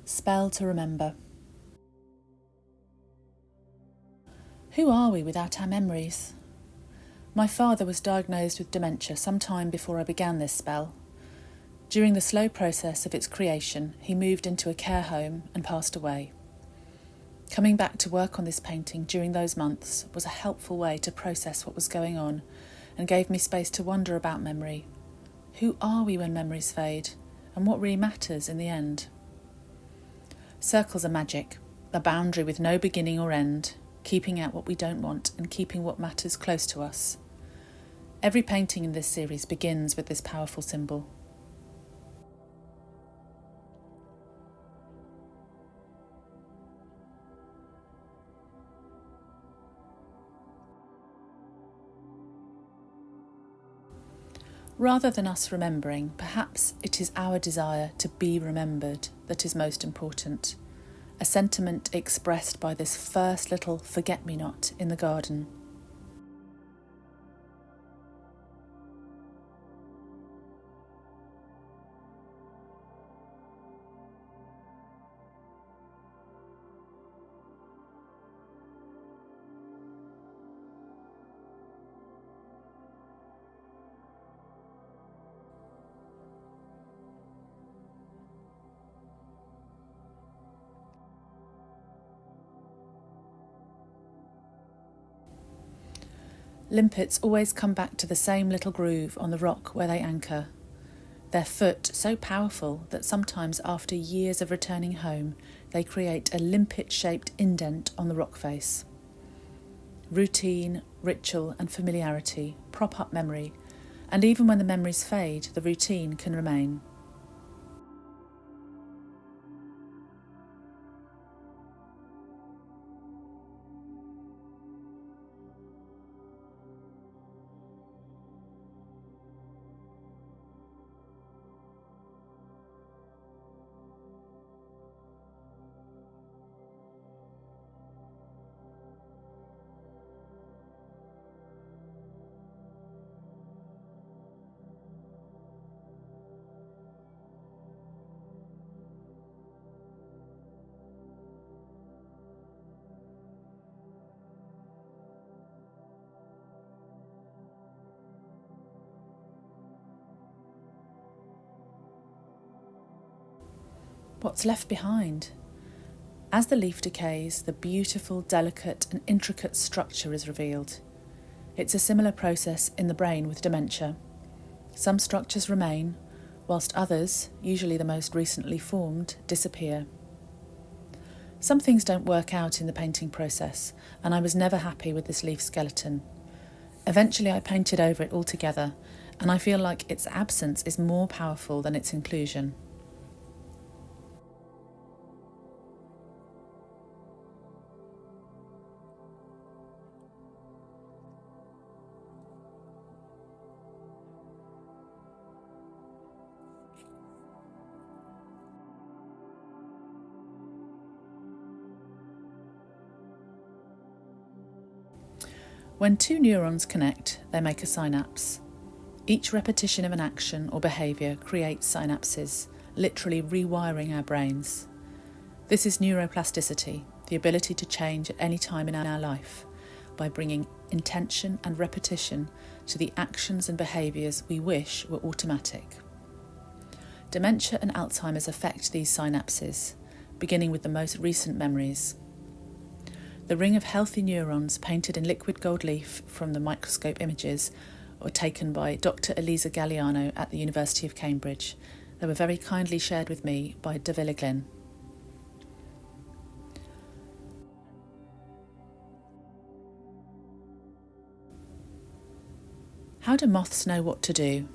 Spell to remember. Who are we without our memories? My father was diagnosed with dementia some time before I began this spell. During the slow process of its creation, he moved into a care home and passed away. Coming back to work on this painting during those months was a helpful way to process what was going on and gave me space to wonder about memory. Who are we when memories fade, and what really matters in the end? Circles are magic, a boundary with no beginning or end, keeping out what we don't want and keeping what matters close to us. Every painting in this series begins with this powerful symbol. Rather than us remembering, perhaps it is our desire to be remembered that is most important, a sentiment expressed by this first little forget-me-not in the garden. Limpets always come back to the same little groove on the rock where they anchor. Their foot so powerful that sometimes after years of returning home, they create a limpet-shaped indent on the rock face. Routine, ritual and familiarity prop up memory, and even when the memories fade, the routine can remain. What's left behind? As the leaf decays, the beautiful, delicate and intricate structure is revealed. It's a similar process in the brain with dementia. Some structures remain, whilst others, usually the most recently formed, disappear. Some things don't work out in the painting process, and I was never happy with this leaf skeleton. Eventually I painted over it altogether, and I feel like its absence is more powerful than its inclusion. When two neurons connect, they make a synapse. Each repetition of an action or behaviour creates synapses, literally rewiring our brains. This is neuroplasticity, the ability to change at any time in our life by bringing intention and repetition to the actions and behaviours we wish were automatic. Dementia and Alzheimer's affect these synapses, beginning with the most recent memories. The ring of healthy neurons painted in liquid gold leaf from the microscope images were taken by Dr. Elisa Galliano at the University of Cambridge. They were very kindly shared with me by De Villeglin. How do moths know what to do?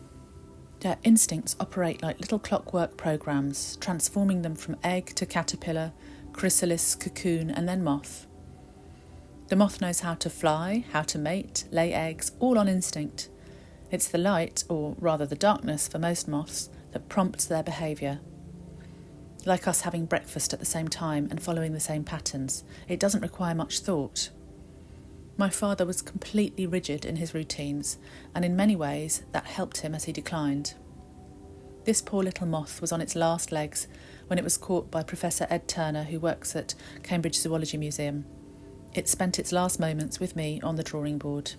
Their instincts operate like little clockwork programs, transforming them from egg to caterpillar, chrysalis, cocoon, and then moth. The moth knows how to fly, how to mate, lay eggs, all on instinct. It's the light, or rather the darkness for most moths, that prompts their behaviour. Like us having breakfast at the same time and following the same patterns, it doesn't require much thought. My father was completely rigid in his routines, and in many ways that helped him as he declined. This poor little moth was on its last legs when it was caught by Professor Ed Turner, who works at Cambridge Zoology Museum. It spent its last moments with me on the drawing board.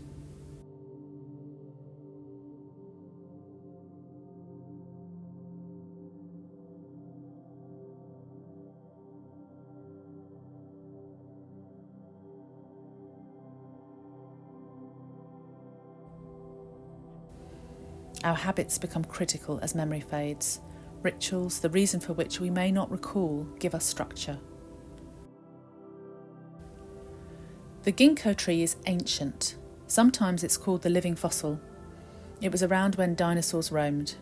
Our habits become critical as memory fades. Rituals, the reason for which we may not recall, give us structure. The ginkgo tree is ancient. Sometimes it's called the living fossil. It was around when dinosaurs roamed.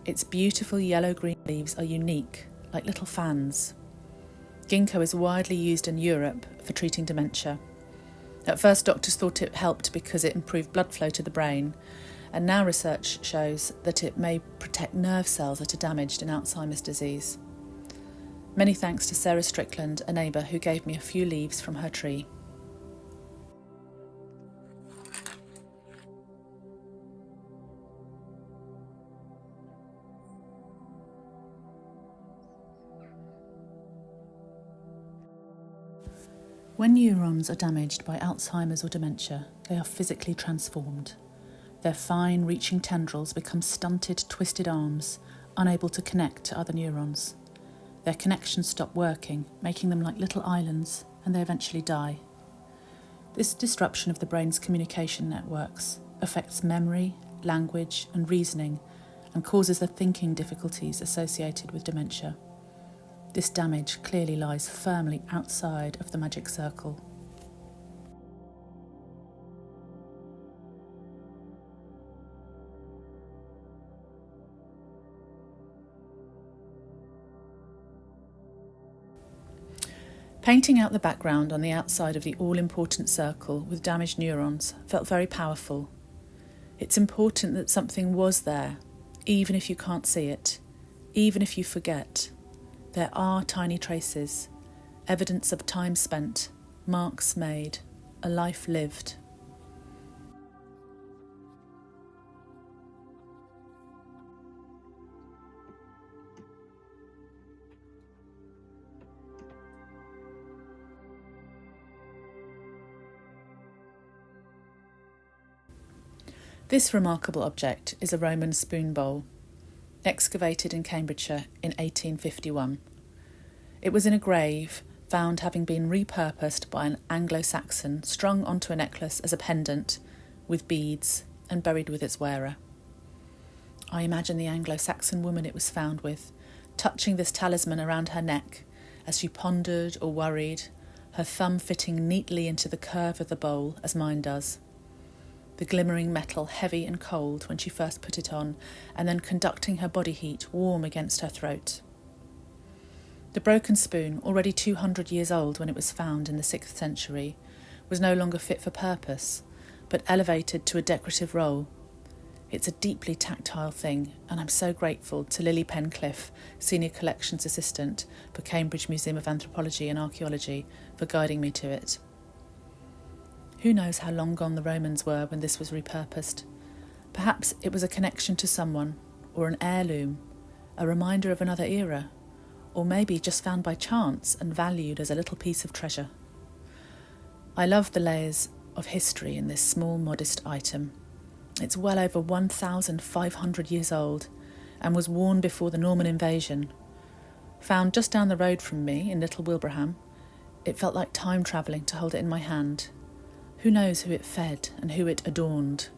Its beautiful yellow-green leaves are unique, like little fans. Ginkgo is widely used in Europe for treating dementia. At first, doctors thought it helped because it improved blood flow to the brain, and now research shows that it may protect nerve cells that are damaged in Alzheimer's disease. Many thanks to Sarah Strickland, a neighbour who gave me a few leaves from her tree. When neurons are damaged by Alzheimer's or dementia, they are physically transformed. Their fine, reaching tendrils become stunted, twisted arms, unable to connect to other neurons. Their connections stop working, making them like little islands, and they eventually die. This disruption of the brain's communication networks affects memory, language, and reasoning, and causes the thinking difficulties associated with dementia. This damage clearly lies firmly outside of the magic circle. Painting out the background on the outside of the all-important circle with damaged neurons felt very powerful. It's important that something was there, even if you can't see it, even if you forget. There are tiny traces, evidence of time spent, marks made, a life lived. This remarkable object is a Roman spoon bowl, excavated in Cambridgeshire in 1851. It was in a grave, found having been repurposed by an Anglo-Saxon, strung onto a necklace as a pendant, with beads, and buried with its wearer. I imagine the Anglo-Saxon woman it was found with, touching this talisman around her neck as she pondered or worried, her thumb fitting neatly into the curve of the bowl as mine does. The glimmering metal heavy and cold when she first put it on, and then conducting her body heat warm against her throat. The broken spoon, already 200 years old when it was found in the 6th century, was no longer fit for purpose, but elevated to a decorative role. It's a deeply tactile thing, and I'm so grateful to Lily Pencliffe, Senior Collections Assistant for Cambridge Museum of Anthropology and Archaeology, for guiding me to it. Who knows how long gone the Romans were when this was repurposed? Perhaps it was a connection to someone, or an heirloom, a reminder of another era, or maybe just found by chance and valued as a little piece of treasure. I love the layers of history in this small, modest item. It's well over 1,500 years old and was worn before the Norman invasion. Found just down the road from me in Little Wilbraham, it felt like time travelling to hold it in my hand. Who knows who it fed and who it adorned?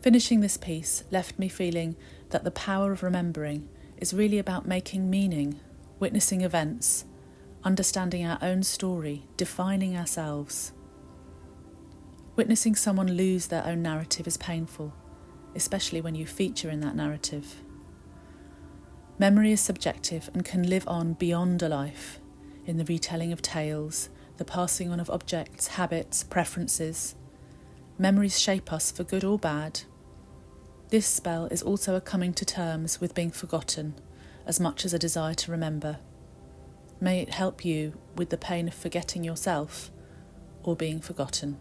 Finishing this piece left me feeling that the power of remembering is really about making meaning, witnessing events, understanding our own story, defining ourselves. Witnessing someone lose their own narrative is painful, especially when you feature in that narrative. Memory is subjective and can live on beyond a life, in the retelling of tales, the passing on of objects, habits, preferences. Memories shape us for good or bad. This spell is also a coming to terms with being forgotten, as much as a desire to remember. May it help you with the pain of forgetting yourself or being forgotten.